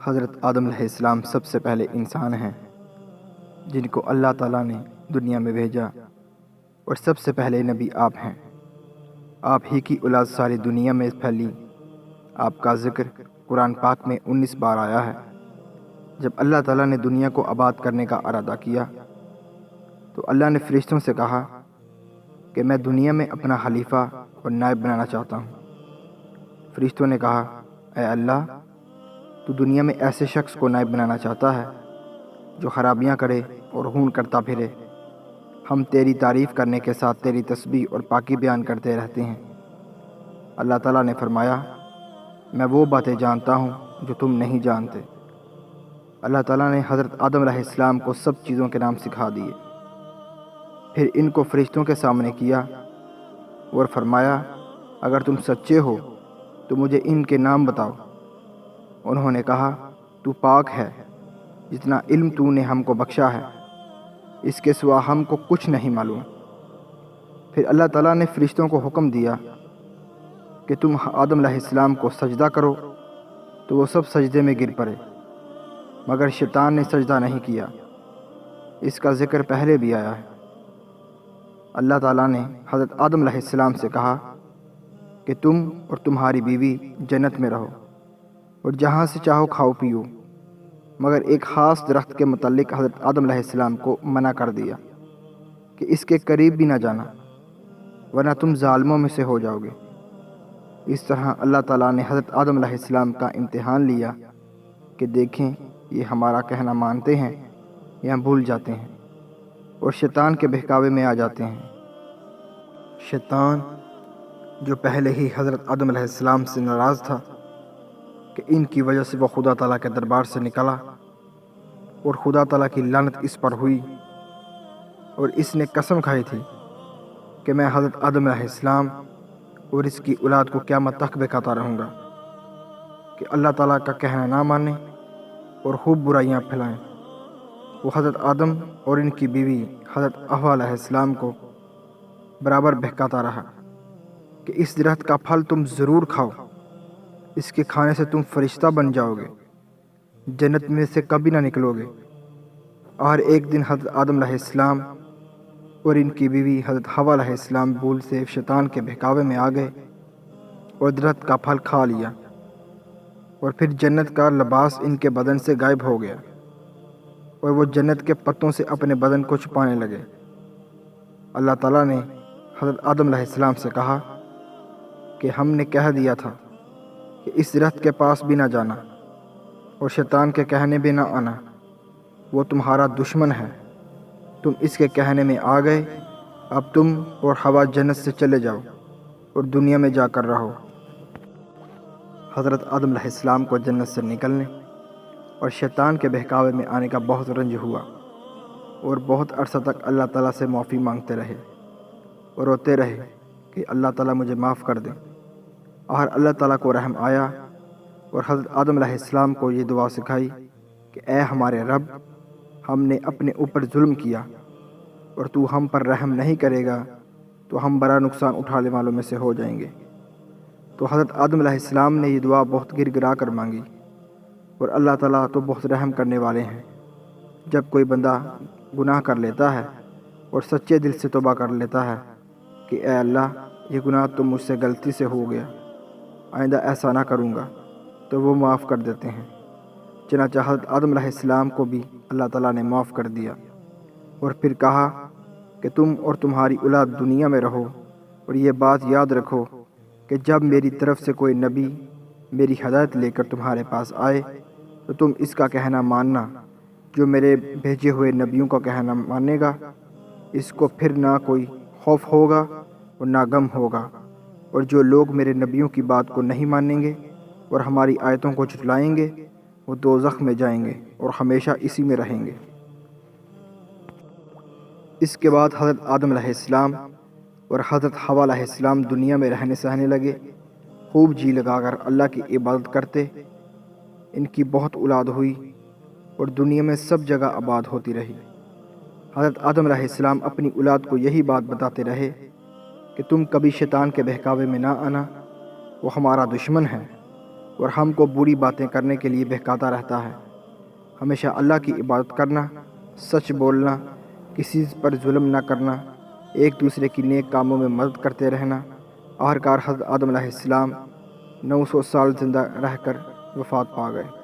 حضرت آدم علیہ السلام سب سے پہلے انسان ہیں جن کو اللہ تعالیٰ نے دنیا میں بھیجا، اور سب سے پہلے نبی آپ ہیں۔ آپ ہی کی اولاد ساری دنیا میں پھیلی۔ آپ کا ذکر قرآن پاک میں 19 بار آیا ہے۔ جب اللہ تعالیٰ نے دنیا کو آباد کرنے کا ارادہ کیا تو اللہ نے فرشتوں سے کہا کہ میں دنیا میں اپنا خلیفہ اور نائب بنانا چاہتا ہوں۔ فرشتوں نے کہا، اے اللہ، تو دنیا میں ایسے شخص کو نائب بنانا چاہتا ہے جو خرابیاں کرے اور خون کرتا پھرے؟ ہم تیری تعریف کرنے کے ساتھ تیری تسبیح اور پاکی بیان کرتے رہتے ہیں۔ اللہ تعالیٰ نے فرمایا، میں وہ باتیں جانتا ہوں جو تم نہیں جانتے۔ اللہ تعالیٰ نے حضرت آدم علیہ السلام کو سب چیزوں کے نام سکھا دیے، پھر ان کو فرشتوں کے سامنے کیا اور فرمایا، اگر تم سچے ہو تو مجھے ان کے نام بتاؤ۔ انہوں نے کہا، تو پاک ہے، جتنا علم تو نے ہم کو بخشا ہے، اس کے سوا ہم کو کچھ نہیں معلوم۔ پھر اللہ تعالیٰ نے فرشتوں کو حکم دیا کہ تم آدم علیہ السلام کو سجدہ کرو، تو وہ سب سجدے میں گر پڑے، مگر شیطان نے سجدہ نہیں کیا۔ اس کا ذکر پہلے بھی آیا ہے۔ اللہ تعالیٰ نے حضرت آدم علیہ السلام سے کہا کہ تم اور تمہاری بیوی جنت میں رہو اور جہاں سے چاہو کھاؤ پیو، مگر ایک خاص درخت کے متعلق حضرت آدم علیہ السلام کو منع کر دیا کہ اس کے قریب بھی نہ جانا، ورنہ تم ظالموں میں سے ہو جاؤ گے۔ اس طرح اللہ تعالیٰ نے حضرت آدم علیہ السلام کا امتحان لیا کہ دیکھیں یہ ہمارا کہنا مانتے ہیں یا بھول جاتے ہیں اور شیطان کے بہکاوے میں آ جاتے ہیں۔ شیطان جو پہلے ہی حضرت آدم علیہ السلام سے ناراض تھا کہ ان کی وجہ سے وہ خدا تعالیٰ کے دربار سے نکلا، اور خدا تعالیٰ کی لعنت اس پر ہوئی، اور اس نے قسم کھائی تھی کہ میں حضرت آدم علیہ السلام اور اس کی اولاد کو قیامت تک بہکاتا رہوں گا کہ اللہ تعالیٰ کا کہنا نہ مانیں اور خوب برائیاں پھیلائیں۔ وہ حضرت آدم اور ان کی بیوی حضرت حوا علیہ السلام کو برابر بہکاتا رہا کہ اس درخت کا پھل تم ضرور کھاؤ، اس کے کھانے سے تم فرشتہ بن جاؤ گے، جنت میں سے کبھی نہ نکلو گے۔ اور ایک دن حضرت آدم علیہ السلام اور ان کی بیوی حضرت حوا علیہ السلام بھول سے شیطان کے بہکاوے میں آ گئے اور درخت کا پھل کھا لیا، اور پھر جنت کا لباس ان کے بدن سے غائب ہو گیا اور وہ جنت کے پتوں سے اپنے بدن کو چھپانے لگے۔ اللہ تعالیٰ نے حضرت آدم علیہ السلام سے کہا کہ ہم نے کہہ دیا تھا کہ اس درخت کے پاس بھی نہ جانا اور شیطان کے کہنے بھی نہ آنا، وہ تمہارا دشمن ہے۔ تم اس کے کہنے میں آ گئے، اب تم اور حوا جنت سے چلے جاؤ اور دنیا میں جا کر رہو۔ حضرت آدم علیہ السلام کو جنت سے نکلنے اور شیطان کے بہکاوے میں آنے کا بہت رنج ہوا، اور بہت عرصہ تک اللہ تعالیٰ سے معافی مانگتے رہے اور روتے رہے کہ اللہ تعالیٰ مجھے معاف کر دیں۔ اور اللہ تعالیٰ کو رحم آیا اور حضرت آدم علیہ السلام کو یہ دعا سکھائی کہ اے ہمارے رب، ہم نے اپنے اوپر ظلم کیا اور تو ہم پر رحم نہیں کرے گا تو ہم بڑا نقصان اٹھانے والوں میں سے ہو جائیں گے۔ تو حضرت آدم علیہ السلام نے یہ دعا بہت گر گرا کر مانگی، اور اللہ تعالیٰ تو بہت رحم کرنے والے ہیں۔ جب کوئی بندہ گناہ کر لیتا ہے اور سچے دل سے توبہ کر لیتا ہے کہ اے اللہ، یہ گناہ تو مجھ سے غلطی سے ہو گیا، آئندہ ایسا نہ کروں گا، تو وہ معاف کر دیتے ہیں۔ چنانچہ حضرت آدم علیہ السلام کو بھی اللہ تعالیٰ نے معاف کر دیا، اور پھر کہا کہ تم اور تمہاری اولاد دنیا میں رہو، اور یہ بات یاد رکھو کہ جب میری طرف سے کوئی نبی میری ہدایت لے کر تمہارے پاس آئے تو تم اس کا کہنا ماننا، جو میرے بھیجے ہوئے نبیوں کا کہنا مانے گا، اس کو پھر نہ کوئی خوف ہوگا اور نہ غم ہوگا، اور جو لوگ میرے نبیوں کی بات کو نہیں مانیں گے اور ہماری آیتوں کو جھٹلائیں گے، وہ دوزخ میں جائیں گے اور ہمیشہ اسی میں رہیں گے۔ اس کے بعد حضرت آدم علیہ السلام اور حضرت حوا علیہ السلام دنیا میں رہنے سہنے لگے، خوب جی لگا کر اللہ کی عبادت کرتے۔ ان کی بہت اولاد ہوئی اور دنیا میں سب جگہ آباد ہوتی رہی۔ حضرت آدم علیہ السلام اپنی اولاد کو یہی بات بتاتے رہے کہ تم کبھی شیطان کے بہکاوے میں نہ آنا، وہ ہمارا دشمن ہے، اور ہم کو بری باتیں کرنے کے لیے بہکاتا رہتا ہے۔ ہمیشہ اللہ کی عبادت کرنا، سچ بولنا، کسی پر ظلم نہ کرنا، ایک دوسرے کی نیک کاموں میں مدد کرتے رہنا۔ آخرکار حضرت آدم علیہ السلام 900 سال زندہ رہ کر وفات پا گئے۔